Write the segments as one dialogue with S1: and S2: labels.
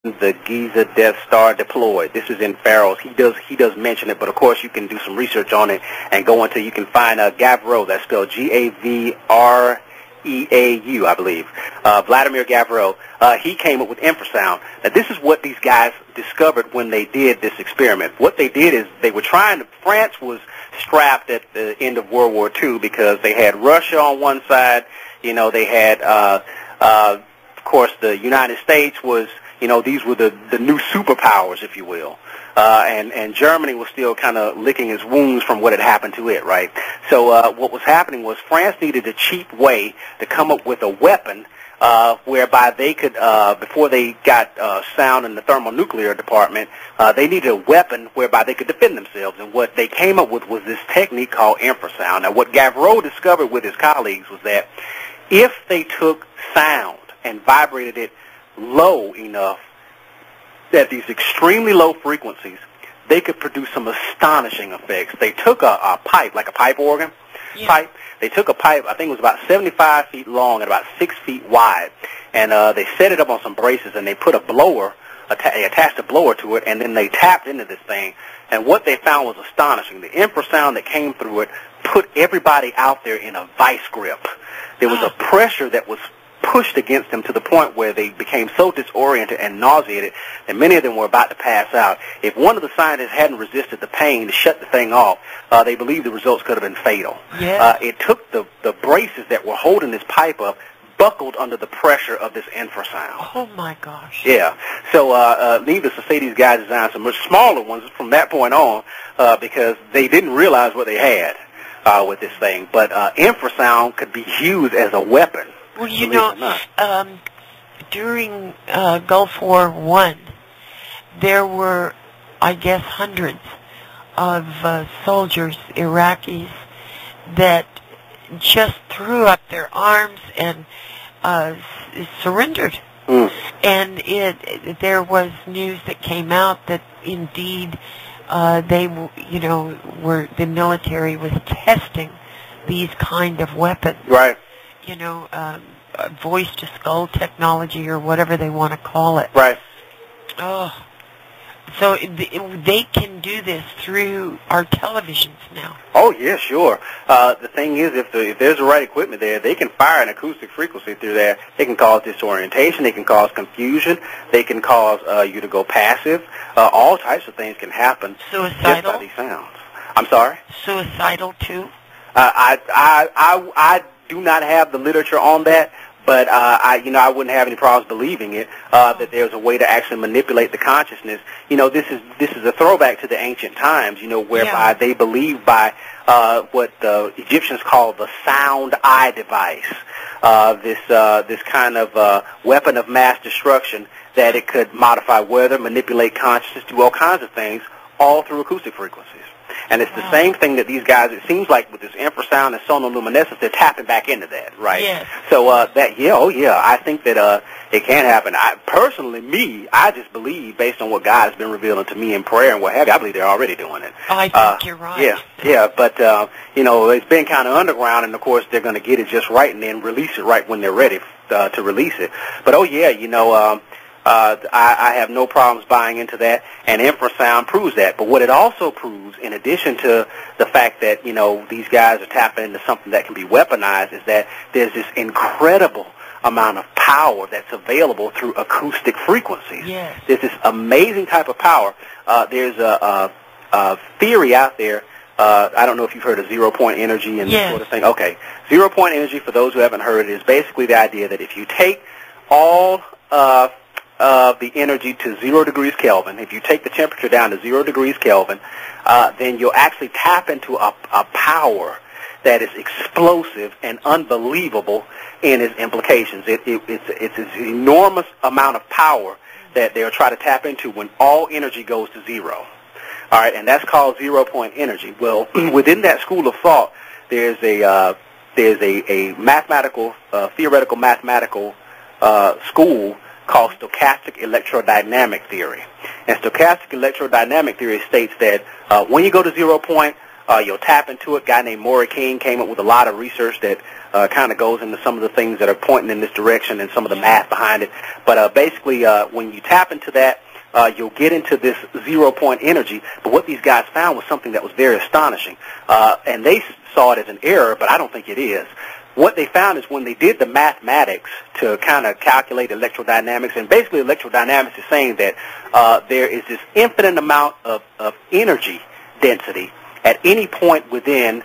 S1: the Giza Death Star deployed. This is in Pharaohs. He does mention it, but of course you can do some research on it and go into. You can find Gavreau. That's spelled Gavreau, I believe. Vladimir Gavreau. He came up with infrasound. Now this is what these guys discovered when they did this experiment. What they did is they were trying to. France was strapped at the end of World War II because they had Russia on one side. You know, they had, of course, the United States was. You know, these were the new superpowers, if you will. And Germany was still kind of licking its wounds from what had happened to it, right? So what was happening was France needed a cheap way to come up with a weapon whereby they could, before they got sound in the thermonuclear department, they needed a weapon whereby they could defend themselves. And what they came up with was this technique called infrasound. Now, what Gavreau discovered with his colleagues was that if they took sound and vibrated it low enough at these extremely low frequencies, they could produce some astonishing effects. They took a pipe, like a pipe organ pipe. They took a pipe, I think it was about 75 feet long and about 6 feet wide, and they set it up on some braces, and they put a blower, they attached a blower to it, and then they tapped into this thing. And what they found was astonishing. The infrasound that came through it put everybody out there in a vice grip. There was a pressure that was pushed against them to the point where they became so disoriented and nauseated that many of them were about to pass out. If one of the scientists hadn't resisted the pain to shut the thing off, they believed the results could have been fatal.
S2: Yeah.
S1: It took the braces that were holding this pipe up, buckled under the pressure of this infrasound.
S2: Oh, my gosh.
S1: Yeah. So needless to say, these guys designed some much smaller ones from that point on because they didn't realize what they had with this thing. But infrasound could be used as a weapon.
S2: Well, you know, during Gulf War I, there were, I guess, hundreds of soldiers, Iraqis, that just threw up their arms and surrendered. And there was news that came out that indeed they, you know, the military was testing these kind of weapons.
S1: Right.
S2: You know, voice-to-skull technology or whatever they want to call it.
S1: Right.
S2: Oh, so they can do this through our televisions now.
S1: Oh, yeah, sure. The thing is, if there's the right equipment there, they can fire an acoustic frequency through there. They can cause disorientation. They can cause confusion. They can cause you to go passive. All types of things can happen.
S2: Suicidal?
S1: Just by these sounds. I'm sorry?
S2: Suicidal, too?
S1: I do not have the literature on that, but I wouldn't have any problems believing it that there's a way to actually manipulate the consciousness. You know, this is a throwback to the ancient times. You know, whereby they believed by what the Egyptians called the sound eye device. This kind of weapon of mass destruction that it could modify weather, manipulate consciousness, do all kinds of things, all through acoustic frequencies. And it's the same thing that these guys, it seems like with this infrasound and sonoluminescence, they're tapping back into that, right?
S2: Yes.
S1: So I think that it can happen. I just believe, based on what God has been revealing to me in prayer and what have you, I believe they're already doing it.
S2: I think you're right.
S1: Yeah, but, it's been kind of underground, and, of course, they're going to get it just right and then release it right when they're ready to release it. But, I have no problems buying into that, and infrasound proves that. But what it also proves, in addition to the fact that, these guys are tapping into something that can be weaponized, is that there's this incredible amount of power that's available through acoustic frequencies.
S2: Yes.
S1: There's this amazing type of power. There's a theory out there. I don't know if you've heard of zero-point energy and this sort of thing. Okay. Zero-point energy, for those who haven't heard it, is basically the idea that if you take all the energy to 0 degrees Kelvin, if you take the temperature down to 0 degrees Kelvin, then you'll actually tap into a power that is explosive and unbelievable in its implications. It's an enormous amount of power that they'll try to tap into when all energy goes to zero. All right, and that's called zero-point energy. Well, within that school of thought, there's a mathematical, theoretical mathematical school called stochastic electrodynamic theory. And stochastic electrodynamic theory states that when you go to 0 point, You'll tap into it. A guy named Maury King came up with a lot of research that kind of goes into some of the things that are pointing in this direction and some of the math behind it. But basically, when you tap into that, you'll get into this zero-point energy. But what these guys found was something that was very astonishing. And they saw it as an error, but I don't think it is. What they found is when they did the mathematics to kind of calculate electrodynamics, and basically electrodynamics is saying that there is this infinite amount of energy density at any point within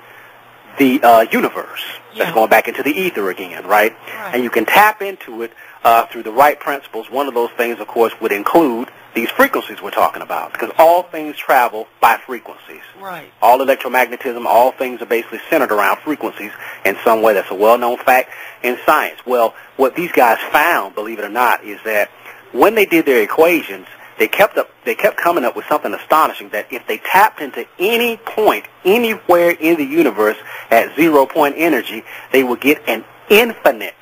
S1: the universe. That's going back into the ether again, right? And you can tap into it through the right principles. One of those things, of course, would include these frequencies we're talking about, because all things travel by frequencies.
S2: Right.
S1: All electromagnetism, all things are basically centered around frequencies in some way. That's a well-known fact in science. Well, what these guys found, believe it or not, is that when they did their equations, they kept coming up with something astonishing, that if they tapped into any point anywhere in the universe at zero-point energy, they would get an infinite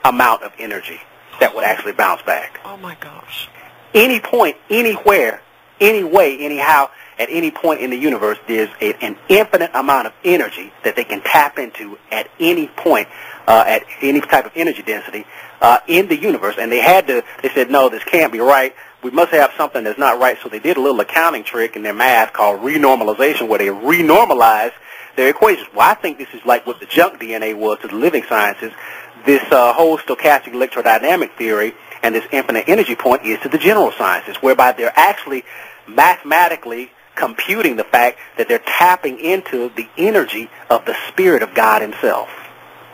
S1: amount of energy that would actually bounce back.
S2: Oh, my gosh.
S1: Any point, anywhere, any way, anyhow, at any point in the universe, there's an infinite amount of energy that they can tap into at any point, at any type of energy density in the universe. And they said, no, this can't be right. We must have something that's not right. So they did a little accounting trick in their math called renormalization, where they renormalized their equations. Well, I think this is like what the junk DNA was to the living sciences. This whole stochastic electrodynamic theory and this infinite energy point is to the general sciences, whereby they're actually mathematically computing the fact that they're tapping into the energy of the Spirit of God Himself.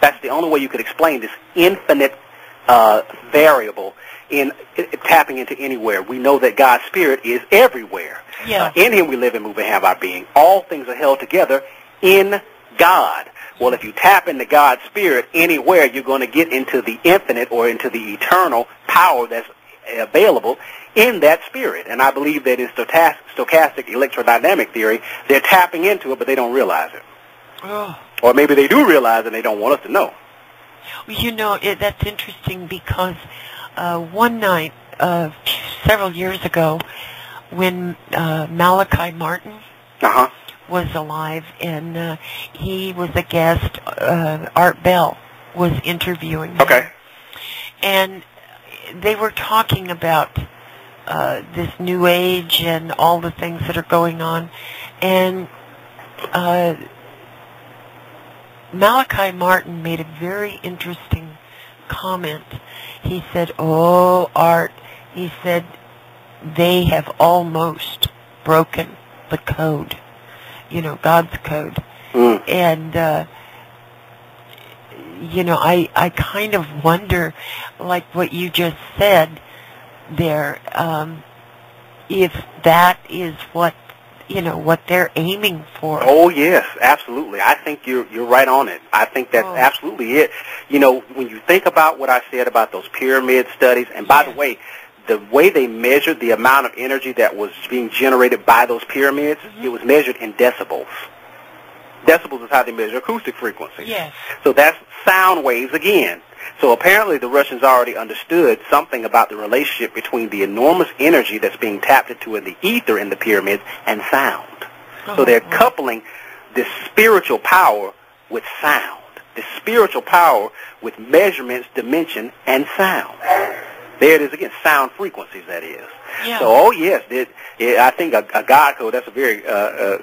S1: That's the only way you could explain this infinite variable in tapping into anywhere. We know that God's Spirit is everywhere.
S2: Yeah.
S1: In Him we live and move and have our being. All things are held together in God. Well, if you tap into God's Spirit anywhere, you're going to get into the infinite or into the eternal power that's available in that Spirit. And I believe that in stochastic electrodynamic theory, they're tapping into it, but they don't realize it.
S2: Oh.
S1: Or maybe they do realize it and they don't want us to know.
S2: Well, you know, that's interesting because one night, several years ago, when Malachi Martin was alive, and he was a guest. Art Bell was interviewing him.
S1: Okay.
S2: And they were talking about this New Age and all the things that are going on. And Malachi Martin made a very interesting comment. He said, "Oh, Art," he said, "they have almost broken the code. You know, God's code." And, you know, I kind of wonder, like what you just said there, if that is what, you know, what they're aiming for.
S1: Oh, yes, absolutely. I think you're right on it. I think that's absolutely it. You know, when you think about what I said about those pyramid studies, and by the way they measured the amount of energy that was being generated by those pyramids, it was measured in decibels. Decibels is how they measure acoustic frequencies.
S2: Yes.
S1: So that's sound waves again. So apparently the Russians already understood something about the relationship between the enormous energy that's being tapped into in the ether in the pyramids and sound. So they're coupling this spiritual power with sound, this spiritual power with measurements, dimension, and sound. There it is again, sound frequencies, that is.
S2: Yeah.
S1: So, oh, yes, I think a God code, that's a very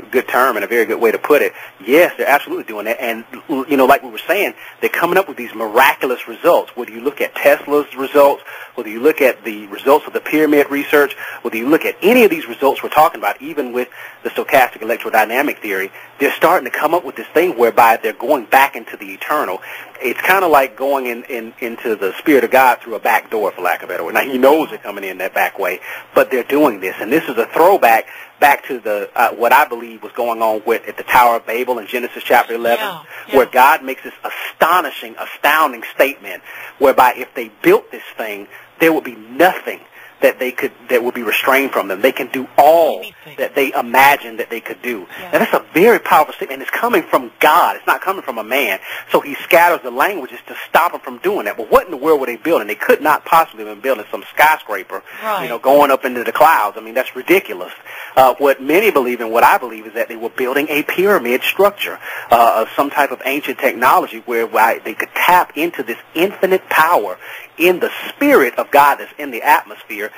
S1: good term and a very good way to put it. Yes, they're absolutely doing that. And, you know, like we were saying, they're coming up with these miraculous results. Whether you look at Tesla's results, whether you look at the results of the pyramid research, whether you look at any of these results we're talking about, even with the stochastic electrodynamic theory, they're starting to come up with this thing whereby they're going back into the eternal. It's kind of like going into the Spirit of God through a back door, for lack of a better word. Now, He knows they're coming in that back way, but they're doing this. And this is a throwback back to the what I believe was going on at the Tower of Babel in Genesis chapter 11, where God makes this astounding statement whereby if they built this thing, there would be nothing that would be restrained from them. They can do all that they imagined that they could do.
S2: Yeah.
S1: Now, that's a very powerful statement, and it's coming from God. It's not coming from a man. So he scatters the languages to stop them from doing that. But what in the world were they building? They could not possibly have been building some skyscraper,
S2: right,
S1: going up into the clouds. I mean, that's ridiculous. What many believe and what I believe is that they were building a pyramid structure of some type of ancient technology where they could tap into this infinite power in the spirit of God that's in the atmosphere.